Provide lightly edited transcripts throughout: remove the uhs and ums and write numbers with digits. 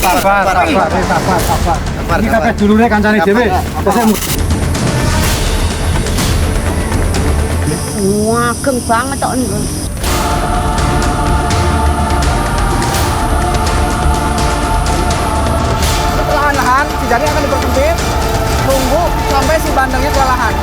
Sabar. Kita pes dulu nih kancane dhewe. Ngagem banget tok niku. Perlahan-lahan si jaring akan dipersempit, tunggu sampai si bandengnya kelelahan.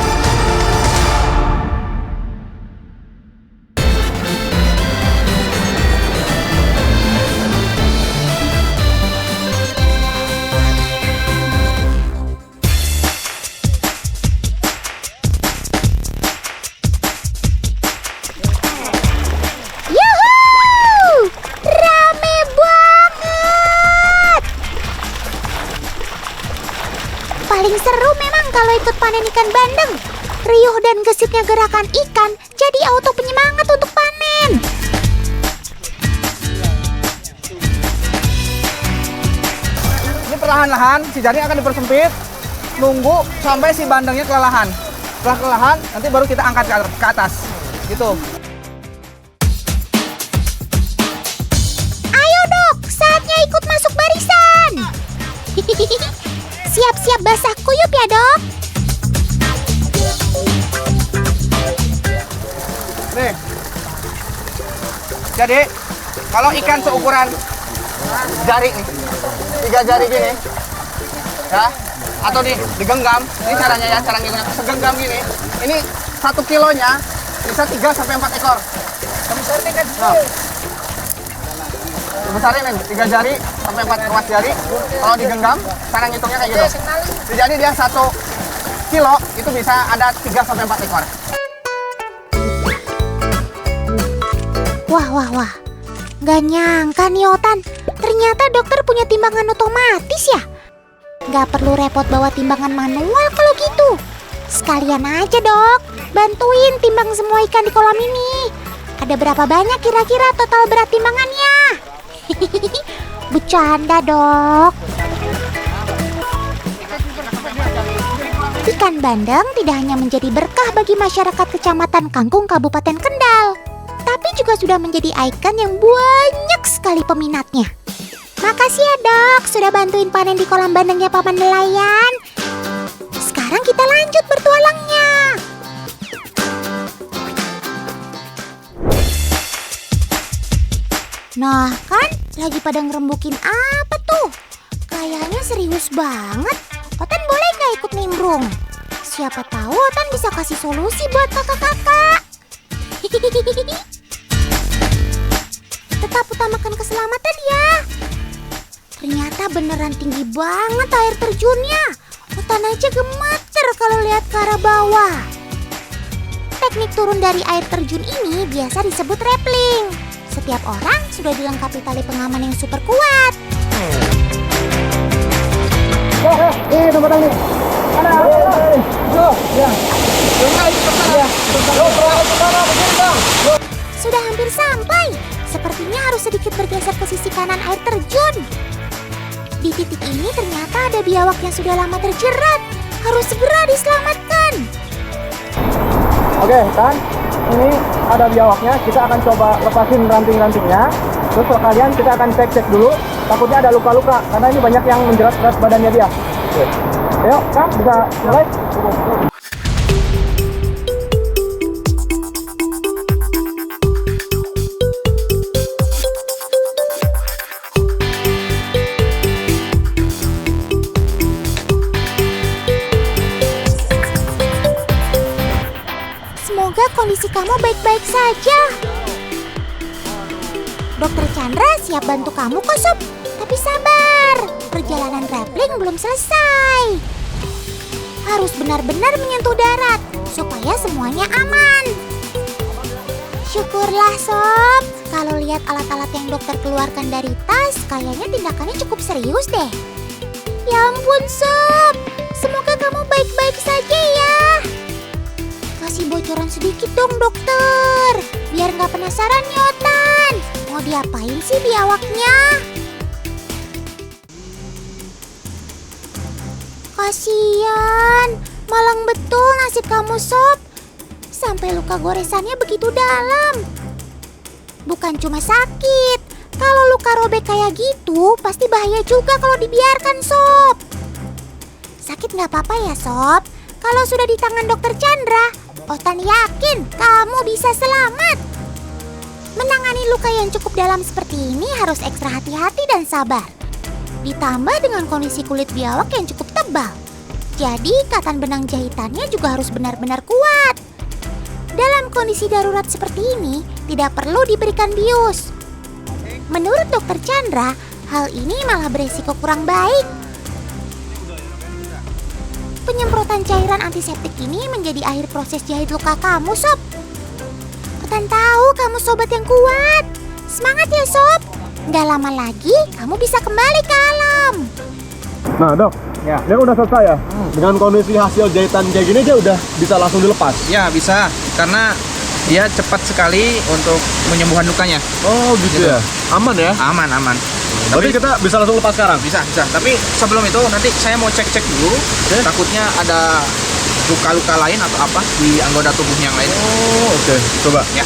Yuhuu! Rame banget! Paling seru memang kalau ikut panen ikan bandeng. Riuh dan gesitnya gerakan ikan jadi auto penyemangat untuk panen. Ini perlahan-lahan si jaring akan dipersempit, nunggu sampai si bandengnya kelelahan. Setelah kelelahan, nanti baru kita angkat ke atas. Gitu. Ayo dok, saatnya ikut masuk barisan. Siap-siap basah kuyup ya dok. Nih. Jadi, kalau ikan seukuran jari nih, 3 jari gini, ya, atau digenggam, ini caranya ya, cara ngitungnya, segenggam gini, ini 1 kilonya bisa 3 sampai 4 ekor. Nah, besarnya nih, 3 jari sampai 4 ruas jari, kalau digenggam, cara ngitungnya kayak gitu. Jadi dia 1 kilo itu bisa ada 3 sampai 4 ekor. Wah. Gak nyangka nih Otan, ternyata dokter punya timbangan otomatis ya. Gak perlu repot bawa timbangan manual kalau gitu. Sekalian aja dok, bantuin timbang semua ikan di kolam ini. Ada berapa banyak kira-kira total berat timbangannya? Bercanda dok. Ikan bandeng tidak hanya menjadi berkah bagi masyarakat Kecamatan Kangkung, Kabupaten Kendal, tapi juga sudah menjadi ikon yang banyak sekali peminatnya. Makasih ya dok, sudah bantuin panen di kolam bandengnya Paman Nelayan. Sekarang kita lanjut bertualangnya. Nah kan, lagi pada ngerembukin apa tuh? Kayaknya serius banget. Otan boleh gak ikut nimbrung? Siapa tahu Otan bisa kasih solusi buat kakak-kakak. Tetap utamakan keselamatan ya. Ternyata beneran tinggi banget air terjunnya. Otan aja gemeter kalau lihat ke arah bawah. Teknik turun dari air terjun ini biasa disebut rappelling. Setiap orang sudah dilengkapi tali pengaman yang super kuat. Ini tempat ini. Mana? Ya. Sudah hampir sampai. Sepertinya harus sedikit bergeser ke sisi kanan air terjun. Di titik ini ternyata ada biawak yang sudah lama terjerat. Harus segera diselamatkan. Oke, kan? Ini ada biawaknya. Kita akan coba lepasin ranting-rantingnya. Terus kalau kalian kita akan cek dulu. Takutnya ada luka-luka karena ini banyak yang menjerat badannya dia. Oke. Ayo, Kang, bisa mulai? Semoga kondisi kamu baik-baik saja. Dokter Chandra siap bantu kamu kok Sob. Tapi sabar, perjalanan rappelling belum selesai. Harus benar-benar menyentuh darat supaya semuanya aman. Syukurlah Sob, kalau lihat alat-alat yang dokter keluarkan dari tas, kayaknya tindakannya cukup serius deh. Ya ampun Sob, semoga kamu baik-baik saja ya. Kasih bocoran sedikit dong dokter, biar nggak penasaran Nyotan. Mau diapain sih biawaknya? Kasian, malang betul nasib kamu, Sob. Sampai luka goresannya begitu dalam. Bukan cuma sakit, kalau luka robek kayak gitu pasti bahaya juga kalau dibiarkan, Sob. Sakit nggak apa-apa ya, Sob. Kalau sudah di tangan Dokter Chandra, Otan yakin kamu bisa selamat. Menangani luka yang cukup dalam seperti ini harus ekstra hati-hati dan sabar. Ditambah dengan kondisi kulit biawak yang cukup tebal. Jadi ikatan benang jahitannya juga harus benar-benar kuat. Dalam kondisi darurat seperti ini, tidak perlu diberikan bius. Menurut Dokter Chandra, hal ini malah beresiko kurang baik. Penyemprotan cairan antiseptik ini menjadi akhir proses jahit luka kamu, Sob. Otan tahu kamu sobat yang kuat. Semangat ya, Sob. Nggak lama lagi kamu bisa kembali ke alam. Nah, Dok, Ya. dia udah selesai ya? Dengan kondisi hasil jahitan kayak gini dia udah bisa langsung dilepas? Ya bisa, karena dia cepat sekali untuk penyembuhan lukanya. Oh gitu ya? Aman ya? Aman. Berarti kita bisa langsung lepas sekarang? Bisa. Tapi sebelum itu nanti saya mau cek dulu. Takutnya ada luka-luka lain atau apa di anggota tubuh yang lain. Oh oke, coba. Ya.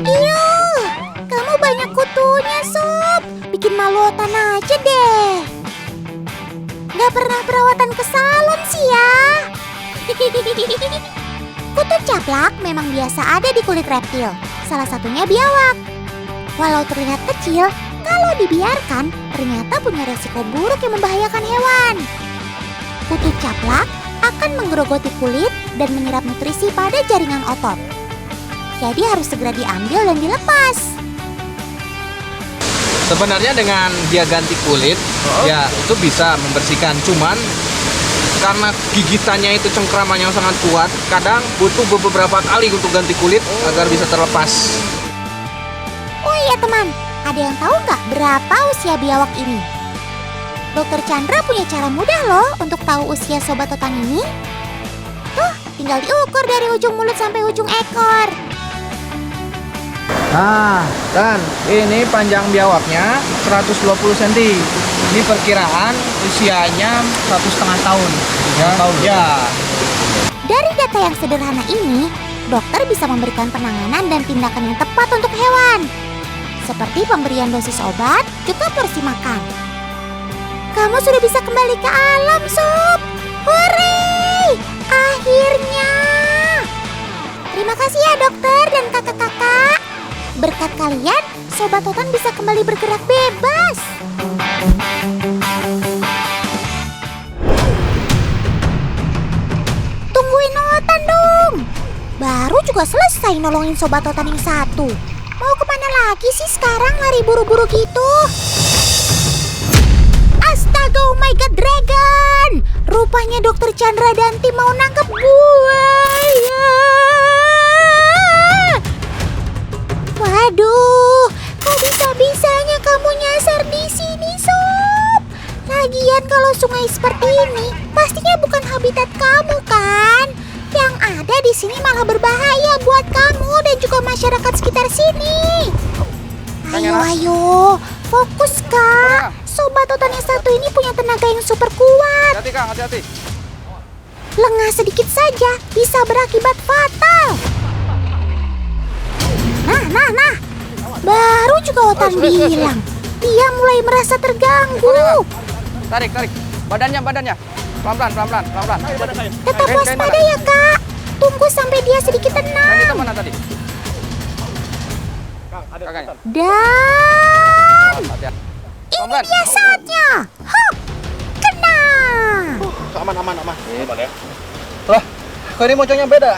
Iya, kamu banyak kutunya, Sob. Bikin malu Otan aja deh. Nggak pernah perawatan ke salon sih ya. Kutu caplak memang biasa ada di kulit reptil. Salah satunya biawak. Walau terlihat kecil, kalau dibiarkan ternyata punya resiko buruk yang membahayakan hewan. Kutu caplak akan menggerogoti kulit dan menyerap nutrisi pada jaringan otot. Jadi harus segera diambil dan dilepas. Sebenarnya dengan dia ganti kulit, ya itu bisa membersihkan. Cuman karena gigitannya itu cengkramannya sangat kuat, kadang butuh beberapa kali untuk ganti kulit agar bisa terlepas. Oh iya teman, ada yang tahu nggak berapa usia biawak ini? Dokter Chandra punya cara mudah loh untuk tahu usia sobat Otan ini. Tuh, tinggal diukur dari ujung mulut sampai ujung ekor. Nah, dan ini panjang biawaknya 120 cm. Ini perkiraan usianya 1,5 tahun. Ya. Dari data yang sederhana ini, dokter bisa memberikan penanganan dan tindakan yang tepat untuk hewan. Seperti pemberian dosis obat, juga porsi makan. Kamu sudah bisa kembali ke alam, Sob. Hore! Akhirnya. Terima kasih ya dokter dan kakak-kakak. Berkat kalian, Sobat Otan bisa kembali bergerak bebas. Tungguin Otan dong. Baru juga selesai nolongin Sobat Otan yang satu. Mau kemana lagi sih sekarang lari buru-buru gitu? Astaga, oh my god, dragon! Rupanya Dokter Chandra dan tim mau nangkep buaya. Waduh, kok bisa-bisanya kamu nyasar di sini, Sob? Lagian kalau sungai seperti ini, pastinya bukan habitat kamu kan? Yang ada di sini malah berbahaya buat kamu dan juga masyarakat sekitar sini. Ayo, fokus Kak. Sobat Otan yang satu ini punya tenaga yang super kuat. Hati-hati Kang, hati-hati. Lengah sedikit saja bisa berakibat fatal. Nah. Baru juga Otan bilang, dia mulai merasa terganggu. Tarik. Badannya. Pelan-pelan. Tetap waspada ya, Kak. Tunggu sampai dia sedikit Ini tenang. mana tadi? Kakaknya. Dan Hati-hati. ini dia saatnya. Hop, kena. Aman ya? Lah, kok ini moncongnya beda?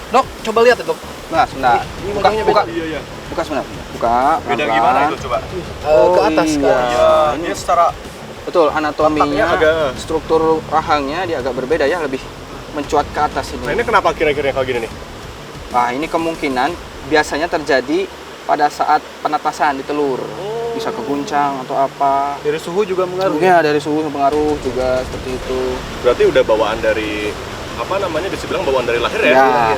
Dok, coba lihat ya, Dok. Nah, sebentar. Ini Buka. Iya. Buka sebentar. Buka. Beda pelan-pelan. gimana itu coba? Ke atas, Iya, Kak. dia secara Betul, anatominya, Letaknya agak- struktur rahangnya dia agak berbeda ya, lebih mencuat ke atas Nah ini. ini kenapa kira-kira kayak gini nih? Nah, ini kemungkinan biasanya terjadi pada saat penetasan di telur. Bisa keguncang atau apa. Dari suhu juga mengaruh? Ya, dari suhu pengaruh juga seperti itu. Berarti udah bawaan dari, apa namanya, bisa bilang bawaan dari lahir ya? Ya.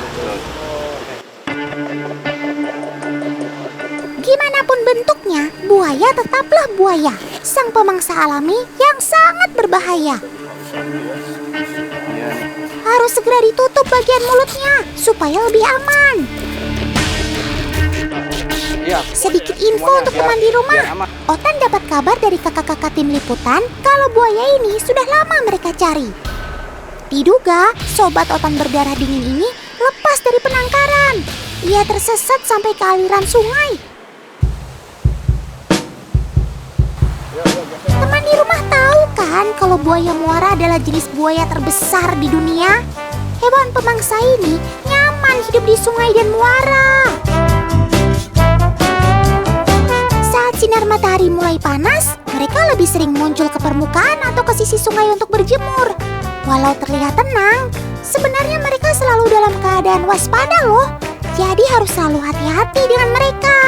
Gimana pun bentuknya, buaya tetaplah buaya. sang pemangsa alami yang sangat berbahaya. Harus segera ditutup bagian mulutnya supaya lebih aman. Sedikit info untuk teman di rumah. Otan dapat kabar dari kakak-kakak tim liputan kalau buaya ini sudah lama mereka cari. Diduga, sobat Otan berdarah dingin ini lepas dari penangkaran. Ia tersesat sampai ke aliran sungai. Teman di rumah tahu kan kalau buaya muara adalah jenis buaya terbesar di dunia? Hewan pemangsa ini nyaman hidup di sungai dan muara. Saat sinar matahari mulai panas, mereka lebih sering muncul ke permukaan atau ke sisi sungai untuk berjemur. Walau terlihat tenang, sebenarnya mereka selalu dalam keadaan waspada loh. Jadi harus selalu hati-hati dengan mereka.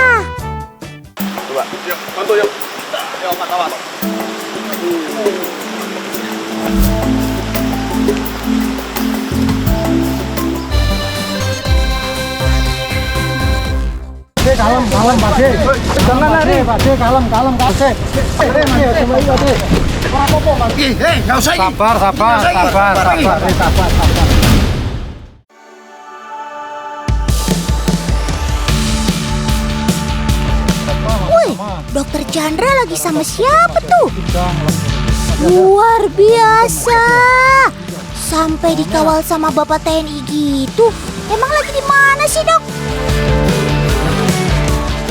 Coba, yuk, bantu yuk. Yuk, Pak Kawan. Kalem, Pak De. Jangan lari, Pak De. Kalem, Pak De. Sabar. Wih, Dokter Chandra lagi sama siapa tuh? Luar biasa. Sampai dikawal sama Bapak TNI gitu. Emang lagi di mana sih, Dok?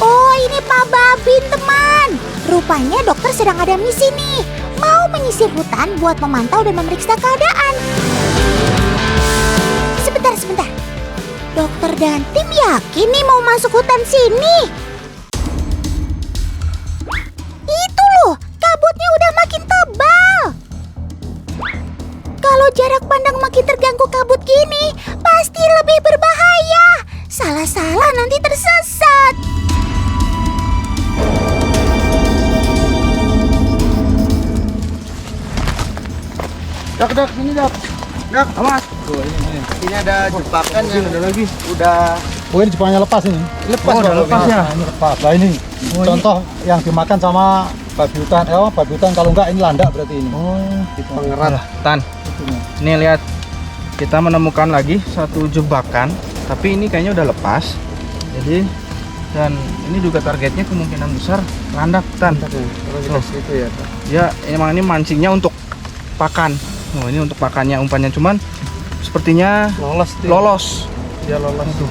Oh, ini Pak Babin, teman. Rupanya dokter sedang ada misi nih. Mau menyisir hutan buat memantau dan memeriksa keadaan. Sebentar. Dokter dan tim yakin nih mau masuk hutan sini? Itu loh, kabutnya udah makin tebal. Kalau jarak pandang makin terganggu kabut gini, pasti lebih berbahaya. Salah-salah nanti tersesat. Dok, sini Dok. Dok, awas. Tuh, ini. Ini ada jebakan yang Ada lagi. udah Oh, ini jebakannya lepas ini. lepas. Udah lepas ya. Ini lepas. Nah, ini contoh yang dimakan sama babi hutan. Babi hutan kalau enggak ini landak berarti ini. Pengerat. Tan, ini lihat. Kita menemukan lagi satu jebakan, tapi ini kayaknya udah lepas. Jadi, dan ini juga targetnya kemungkinan besar landak, Tan. Itu ya. Ya, emang ini mancingnya untuk pakan. Oh, ini untuk pakannya umpannya, cuman sepertinya lolos. Dia lolos tuh.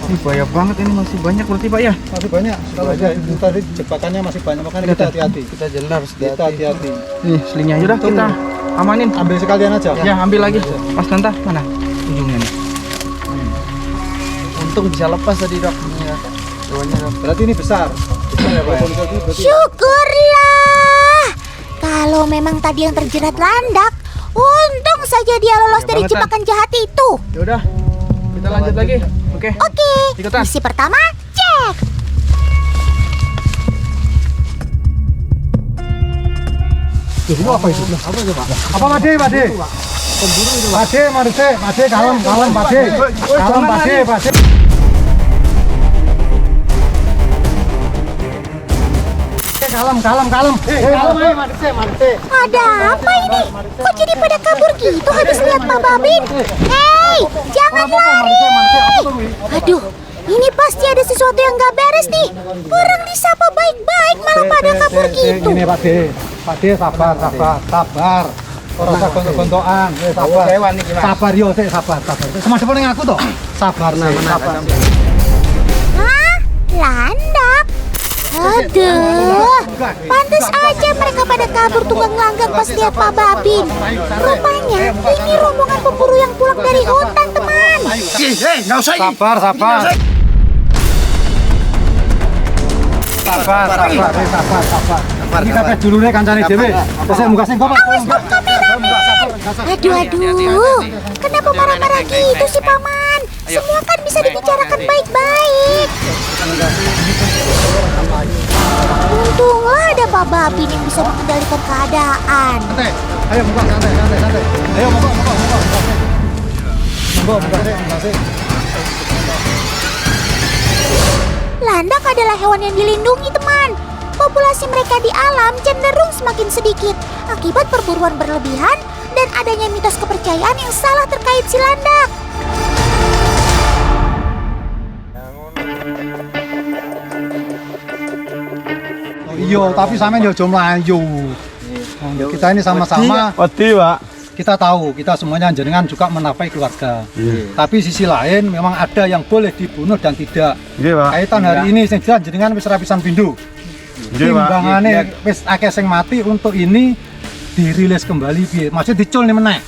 Ini bahaya banget, ini masih banyak berarti Pak ya? Masih banyak. Kalau aja itu tadi jebakannya masih banyak, makanya kita hati-hati. Kita jalan harus Kita hati-hati. Nih, selingnya aja dah kita amanin. Ambil sekalian aja. Ya, ambil lagi. Mas Tanta, mana ujungnya nih? Untung bisa lepas tadi, Dok. Berarti ini besar. Besar ya, Pak. Berarti Syukurlah. Kalau memang tadi yang terjerat landak, untung saja dia lolos Ya dari banget, Tan. jebakan jahat itu. Ya udah, kita lanjut lagi. Oke. Oke, Ikutan. misi pertama cek. Ini apa itu? Apa itu, Pak? Apa Pak De? Pemburu itu, Pak De, Pak De, kalem, Pak De. Kalem, Pak De. Kalem. Kalem, Pak De. Ada apa ini? Kok jadi pada kabur gitu habis lihat Pak Babin? Hei, jangan lari. Aduh, ini pasti ada sesuatu yang gak beres nih. Orang disapa baik-baik malah pada kabur gitu. Ini Pak De, sabar. Orang usah gontok-gontokan. Sabar. Hewan nih gimana? Sabar yo, sabar. Sama depan yang aku toh. Sabar, sabar. Hah? Landak? Aduh, pantas aja mereka pada kabur tunggang langgang pas lihat Pak Babin. Rupanya ini rombongan pemburu yang pulang dari hutan, teman. Sabar. Sabar. Ini kabeh dulure kancane dhewe. Terus muka sing kok. Awas Pak kameramen. Aduh. Kenapa marah-marah gitu sih, Paman? Semua kan bisa dibicarakan baik-baik. Untunglah ada Pak Babin yang bisa mengendalikan keadaan. Santai. Ayo muka santai. Ayo muka. Muka. Landak adalah hewan yang dilindungi, teman. populasi mereka di alam cenderung semakin sedikit akibat perburuan berlebihan dan adanya mitos kepercayaan yang salah terkait si landak. Iya, tapi sampean yo aja mlayu. Kita ini sama-sama, Wedi, Pak. kita tahu, kita semuanya jenengan juga menafkahi keluarga. Tapi sisi lain memang ada yang boleh dibunuh dan tidak. Nggih, Pak. Kaitan hari ini sing jelas jenengan wis rapisan pindho. Nggih, Pak. Timbangane wis akeh sing mati untuk ini dirilis kembali piye? Maksud dicul nih meneh.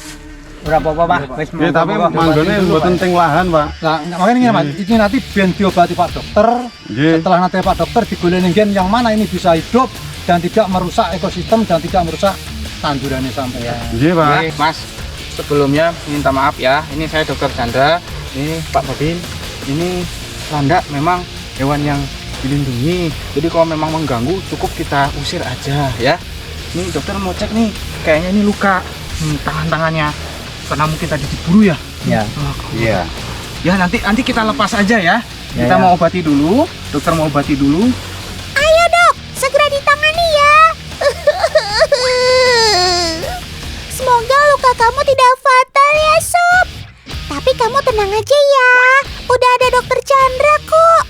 Ora apa-apa, Pak. Wis Nggih, tapi manggone mboten teng lahan, Pak. Nah, makanya ini Mas, ini nanti ben diobati Pak Dokter. Nggih. Setelah nanti Pak Dokter digoleki gen yang mana ini bisa hidup dan tidak merusak ekosistem dan tidak merusak tandurannya sampai ya. Nggih, Pak. Oke, Mas, sebelumnya minta maaf ya. Ini saya Dokter Chandra, ini Pak Bobin. Ini landak memang hewan yang dilindungi. Jadi kalau memang mengganggu cukup kita usir aja ya. Nih dokter mau cek nih, kayaknya ini luka tangan-tangannya. Karena mungkin tadi diburu ya. Ya. Iya. Ya nanti kita lepas aja ya. Kita mau obati dulu. Dokter mau obati dulu. Ayo dok, segera ditangani ya. Semoga luka kamu tidak fatal ya Sob. Tapi kamu tenang aja ya, udah ada dokter Chandra kok.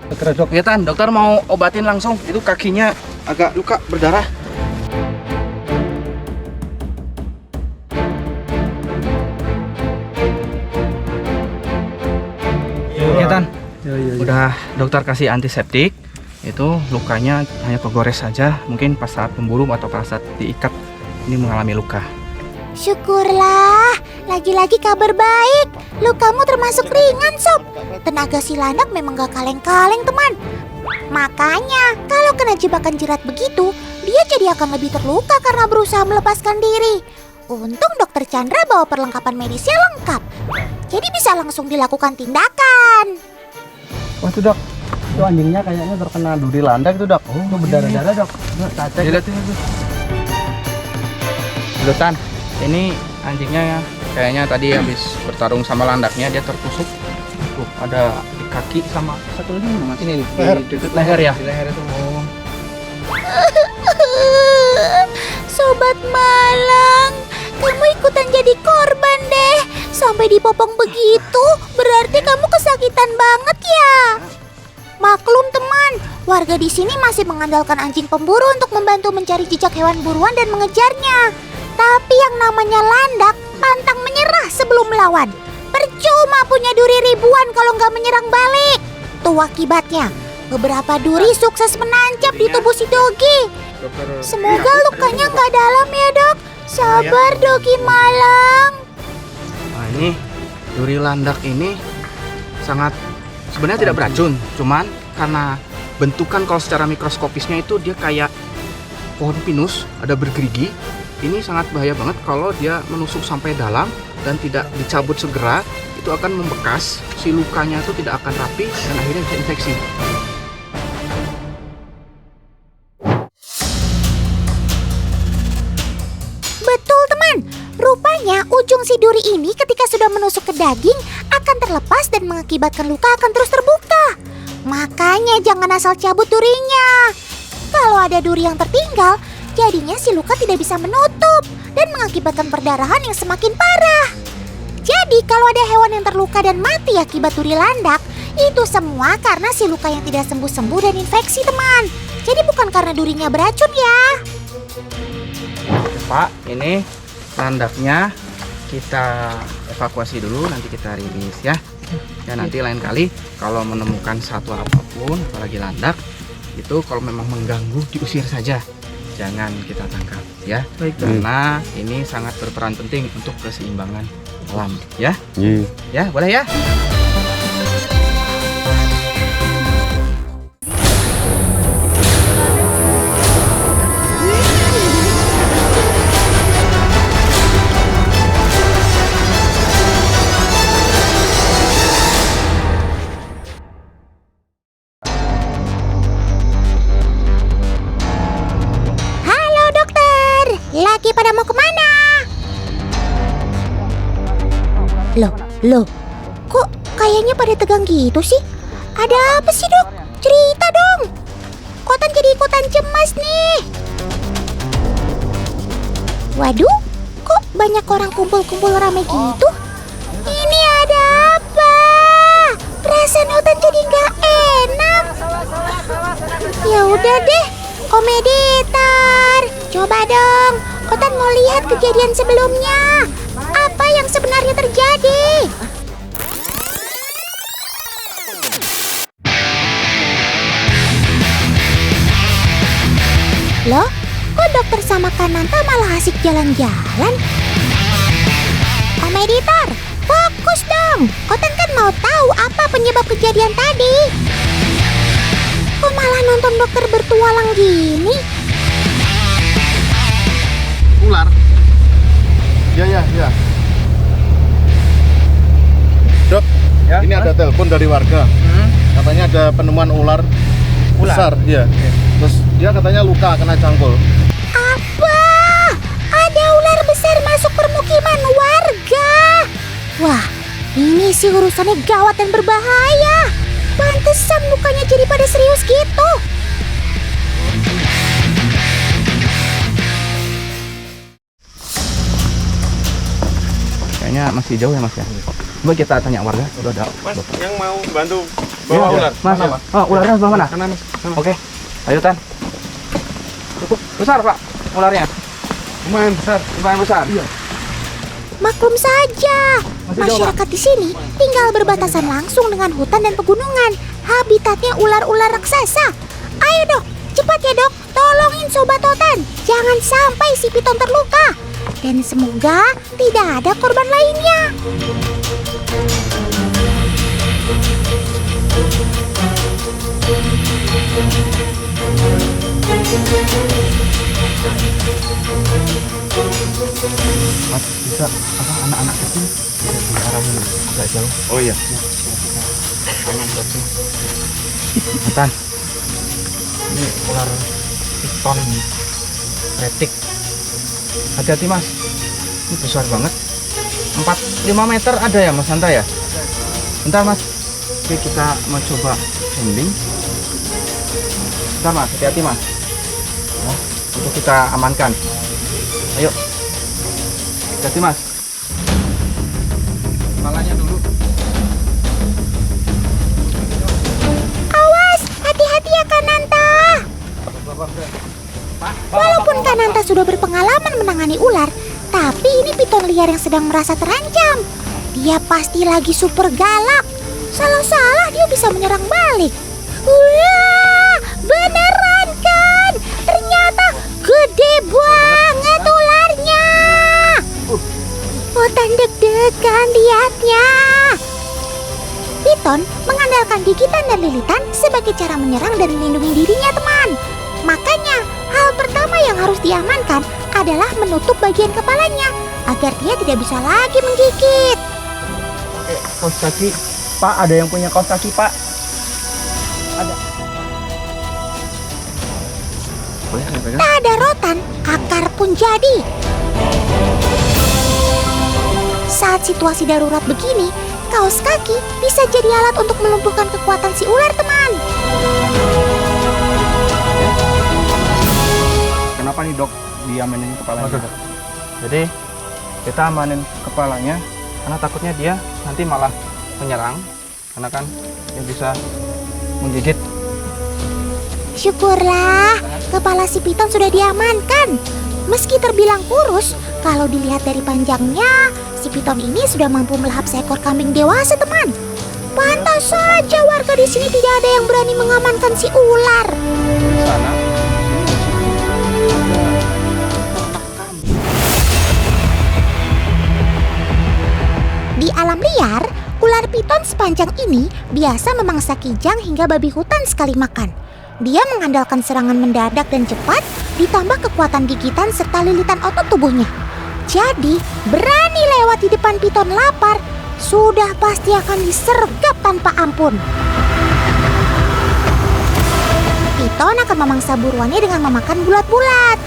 Dokter Dok, Ya Tan, dokter mau obatin langsung. Itu kakinya agak luka berdarah. Ya Tan, udah dokter kasih antiseptik. Itu lukanya hanya kegores saja. Mungkin pas saat memburu atau pas saat diikat ini mengalami luka. Syukurlah, lagi-lagi kabar baik. Lukamu termasuk ringan Sob. Tenaga si landak memang gak kaleng-kaleng teman. Makanya kalau kena jebakan jerat begitu, dia jadi akan lebih terluka karena berusaha melepaskan diri. Untung dokter Chandra bawa perlengkapan medisnya lengkap, jadi bisa langsung dilakukan tindakan. Wah itu dok, itu anjingnya kayaknya terkena duri landak itu dok. Oh, itu berdarah-darah dok. Kita cek. Lihat ini. Tan, ini anjingnya ya. Kayaknya tadi habis bertarung sama landaknya dia tertusuk. Tuh, ada di kaki sama satu lagi Mas. Ini di dekat leher ya. Di leher itu. Oh. Sobat Malang, kamu ikutan jadi korban deh. Sampai dipopong begitu, berarti kamu kesakitan banget ya. Maklum teman, warga di sini masih mengandalkan anjing pemburu untuk membantu mencari jejak hewan buruan dan mengejarnya. Tapi yang namanya landak pantang menyerah sebelum melawan. Percuma punya duri ribuan kalau nggak menyerang balik. Tuh akibatnya, beberapa duri sukses menancap di tubuh si Dogi. Semoga lukanya nggak dalam ya dok. Sabar Dogi Malang. Nah, ini duri landak ini sangat sebenarnya tidak beracun, cuman karena bentukan kalau secara mikroskopisnya itu dia kayak pohon pinus, ada bergerigi. Ini sangat bahaya banget kalau dia menusuk sampai dalam dan tidak dicabut segera, itu akan membekas, si lukanya itu tidak akan rapi dan akhirnya bisa infeksi. Betul teman, rupanya ujung si duri ini ketika sudah menusuk ke daging akan terlepas dan mengakibatkan luka akan terus terbuka. Makanya jangan asal cabut durinya. Kalau ada duri yang tertinggal, jadinya si luka tidak bisa menutup dan mengakibatkan perdarahan yang semakin parah. Jadi kalau ada hewan yang terluka dan mati akibat duri landak, itu semua karena si luka yang tidak sembuh-sembuh dan infeksi teman. Jadi bukan karena durinya beracun ya. Oke, Pak, ini landaknya kita evakuasi dulu, nanti kita rilis ya. Ya nanti lain kali kalau menemukan satwa apapun, apalagi landak, itu kalau memang mengganggu diusir saja. Jangan kita tangkap ya. Baik, karena ini sangat berperan penting untuk keseimbangan alam ya. Nggih. Ya, boleh ya? Halo dokter, lagi pada mau kemana? Loh, kok kayaknya pada tegang gitu sih? Ada apa sih dok? Cerita dong. Otan jadi ikutan cemas nih. Waduh, kok banyak orang kumpul-kumpul rame gitu? Ini ada apa? Perasaan Otan jadi nggak enak. Ya udah deh, Om Editor, coba dong. Otan mau lihat kejadian sebelumnya. Apa yang sebenarnya terjadi? Loh, kok dokter sama Kananta malah asik jalan-jalan? Om Editor, fokus dong. Otan kan mau tahu apa penyebab kejadian tadi. Kok malah nonton dokter bertualang gini? Ular. Ya. Dok, Ya, ini ada telepon dari warga. Katanya ada penemuan ular besar, ya. Terus dia katanya luka kena cangkul. Apa? Ada ular besar masuk permukiman warga. Wah, ini sih urusannya gawat dan berbahaya. Pantesan mukanya jadi pada serius gitu. Kayaknya masih jauh ya Mas ya. Coba kita tanya warga. Udah ada. Mas, yang mau bantu Iya, ular. Mas, ularnya sebelah mana? Sana, Mas. Oke. Ayo Tan. Cukup besar Pak ularnya. Lumayan besar. Lumayan besar. Iya. Maklum saja, masyarakat di sini tinggal berbatasan langsung dengan hutan dan pegunungan. Habitatnya ular-ular raksasa. Ayo dok, cepat ya dok, tolongin Sobat Otan. Jangan sampai si piton terluka. Dan semoga tidak ada korban lainnya. Mas, bisa apa anak-anak kecil bisa diarahin agak jauh. Oh iya. Tan. Ini ular piton retik. Hati-hati Mas. Ini besar banget. 4-5 meter ada ya Mas Santa ya? Bentar Mas. Oke, kita mau coba landing. Bentar Mas, hati-hati Mas. Nah, untuk kita amankan. Ayo. Hati-hati Mas. Kepalanya dulu. Awas, hati-hati ya Kananta. Walaupun Kananta sudah berpengalaman menangani ular, tapi ini piton liar yang sedang merasa terancam. Dia pasti lagi super galak. Salah-salah dia bisa menyerang balik. Wah, beneran kan? Ternyata gede banget ularnya. Otan deg-degan lihatnya. Piton mengandalkan gigitan dan lilitan sebagai cara menyerang dan melindungi dirinya, teman. Makanya, hal pertama yang harus diamankan adalah menutup bagian kepalanya agar dia tidak bisa lagi menggigit. Kaos kaki, Pak, ada yang punya kaos kaki, Pak? Ada. Boleh saya pegang? Tak ada rotan, akar pun jadi. Saat situasi darurat begini, kaos kaki bisa jadi alat untuk melumpuhkan kekuatan si ular, teman. Kenapa nih dok diamanin kepalanya? Jadi kita amanin kepalanya karena takutnya dia nanti malah menyerang, karena kan dia bisa menggigit. Syukurlah, kepala si piton sudah diamankan. Meski terbilang kurus, kalau dilihat dari panjangnya, si piton ini sudah mampu melahap seekor kambing dewasa, teman. Pantas saja warga di sini tidak ada yang berani mengamankan si ular. Sana. Di alam liar, ular piton sepanjang ini biasa memangsa kijang hingga babi hutan sekali makan. Dia mengandalkan serangan mendadak dan cepat, ditambah kekuatan gigitan serta lilitan otot tubuhnya. Jadi, berani lewat di depan piton lapar, sudah pasti akan disergap tanpa ampun. Piton akan memangsa buruannya dengan memakan bulat-bulat.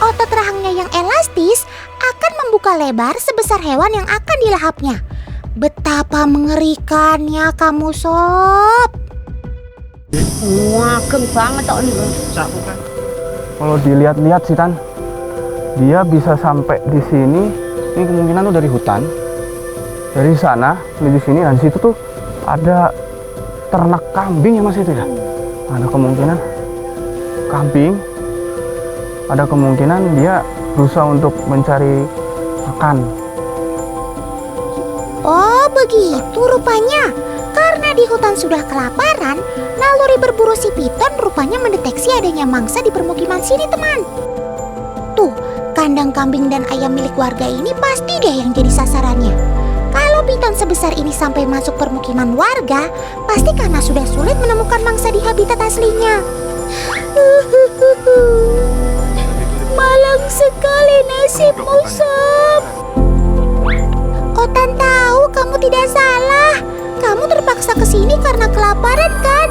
Otot rahangnya yang elastis akan membuka lebar sebesar hewan yang akan dilahapnya. Betapa mengerikannya kamu, Sob. Ngakem banget tok niku. Kalau dilihat-lihat sih Tan, dia bisa sampai di sini. Ini kemungkinan tuh dari hutan, dari sana menuju sini, dan di situ tuh ada ternak kambing ya Mas itu ya. Ada kemungkinan kambing, ada kemungkinan dia berusaha untuk mencari makan. Oh, begitu rupanya. Karena di hutan sudah kelaparan, naluri berburu si Piton rupanya mendeteksi adanya mangsa di permukiman sini, teman. Tuh, kandang kambing dan ayam milik warga ini pasti deh yang jadi sasarannya. Kalau Piton sebesar ini sampai masuk permukiman warga, pasti karena sudah sulit menemukan mangsa di habitat aslinya. Malang sekali nasibmu, Sob. Otan tahu kamu tidak salah. Kamu terpaksa ke sini karena kelaparan kan?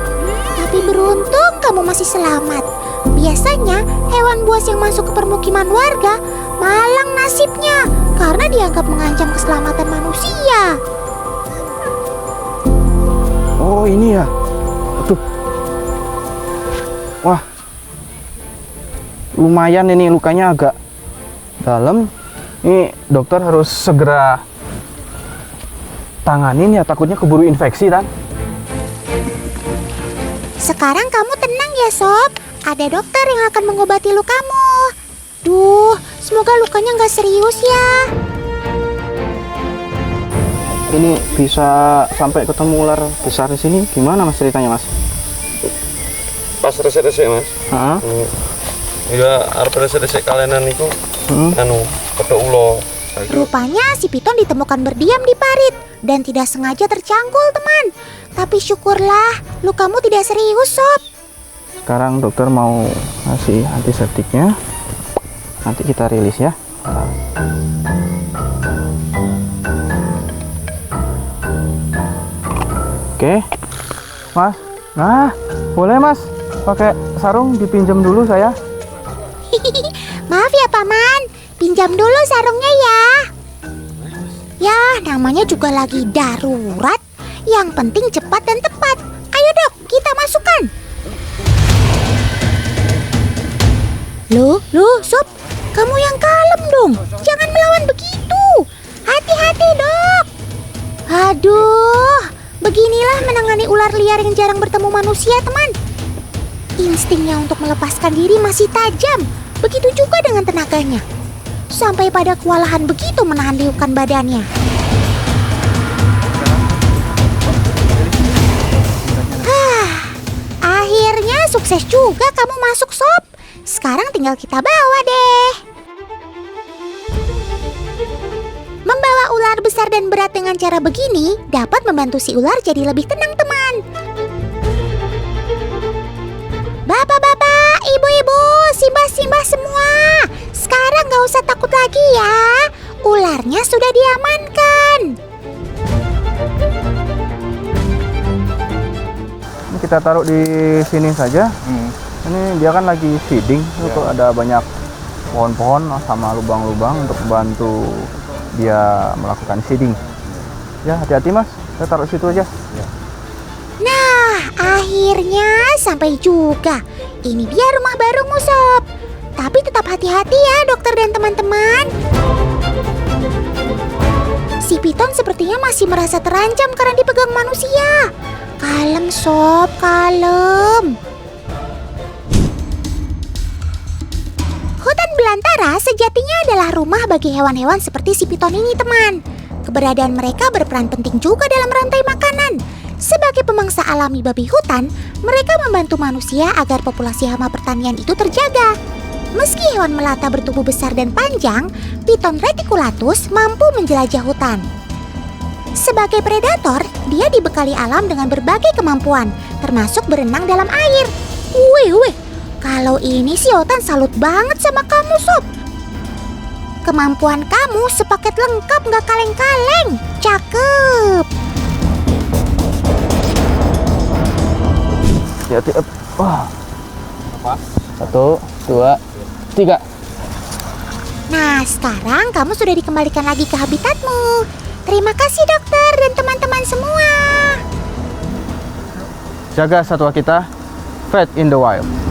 Tapi beruntung kamu masih selamat. Biasanya hewan buas yang masuk ke permukiman warga malang nasibnya karena dianggap mengancam keselamatan manusia. Oh ini ya, tuh. Wah, lumayan ini lukanya agak dalam. Ini dokter harus segera tanganin ya, takutnya keburu infeksi Tan. Sekarang kamu tenang ya Sob. Ada dokter yang akan mengobati lukamu. Duh, semoga lukanya nggak serius ya. Ini bisa sampai ketemu ular besar di sini, gimana Mas ceritanya Mas? Pas resik-resik Mas. Heeh. Ya arep resik-resik kalenan niku anu petuk ula. Rupanya si Piton ditemukan berdiam di parit dan tidak sengaja tercangkul, teman. Tapi syukurlah lukamu tidak serius, Sob. Sekarang dokter mau ngasih antiseptiknya. Nanti kita rilis ya. Oke, Mas. Nah, boleh Mas. Pakai sarung dipinjam dulu saya. Maaf ya, Paman. Pinjam dulu sarungnya ya. Ya, namanya juga lagi darurat. Yang penting cepat dan tepat. Ayo dok, kita masukkan. Loh, Sob. Kamu yang kalem dong. Jangan melawan begitu. Hati-hati, dok. Aduh, beginilah menangani ular liar yang jarang bertemu manusia, teman. Instingnya untuk melepaskan diri masih tajam. Begitu juga dengan tenaganya. Sampai pada kewalahan begitu menahan liukan badannya. Akhirnya sukses juga kamu masuk, Sob. Sekarang tinggal kita bawa deh. Membawa ular besar dan berat dengan cara begini dapat membantu si ular jadi lebih tenang, teman. Bapak-bapak, ibu-ibu, simbah-simbah semua, sekarang gak usah takut lagi ya. Ularnya sudah diamankan. Ini kita taruh di sini saja. Ini dia kan lagi feeding, itu ada banyak pohon-pohon sama lubang-lubang untuk membantu dia melakukan feeding. Ya, hati-hati Mas, kita taruh situ aja. Nah, akhirnya sampai juga. Ini dia rumah barumu, Sob. Tapi tetap hati-hati ya dokter dan teman-teman. Si Piton sepertinya masih merasa terancam karena dipegang manusia. Kalem, Sob, kalem. Hutan belantara sejatinya adalah rumah bagi hewan-hewan seperti si Piton ini, teman. Keberadaan mereka berperan penting juga dalam rantai makanan. Sebagai pemangsa alami babi hutan, mereka membantu manusia agar populasi hama pertanian itu terjaga. Meski hewan melata bertubuh besar dan panjang, Piton reticulatus mampu menjelajah hutan. Sebagai predator, dia dibekali alam dengan berbagai kemampuan, termasuk berenang dalam air. Wih, kalau ini sih Otan salut banget sama kamu, Sob. Kemampuan kamu sepaket lengkap gak kaleng-kaleng. Cakep. Hati-hati. Wah. 1, 2, 3. Nah, sekarang kamu sudah dikembalikan lagi ke habitatmu. Terima kasih dokter dan teman-teman semua. jaga satwa kita, Vet in the Wild.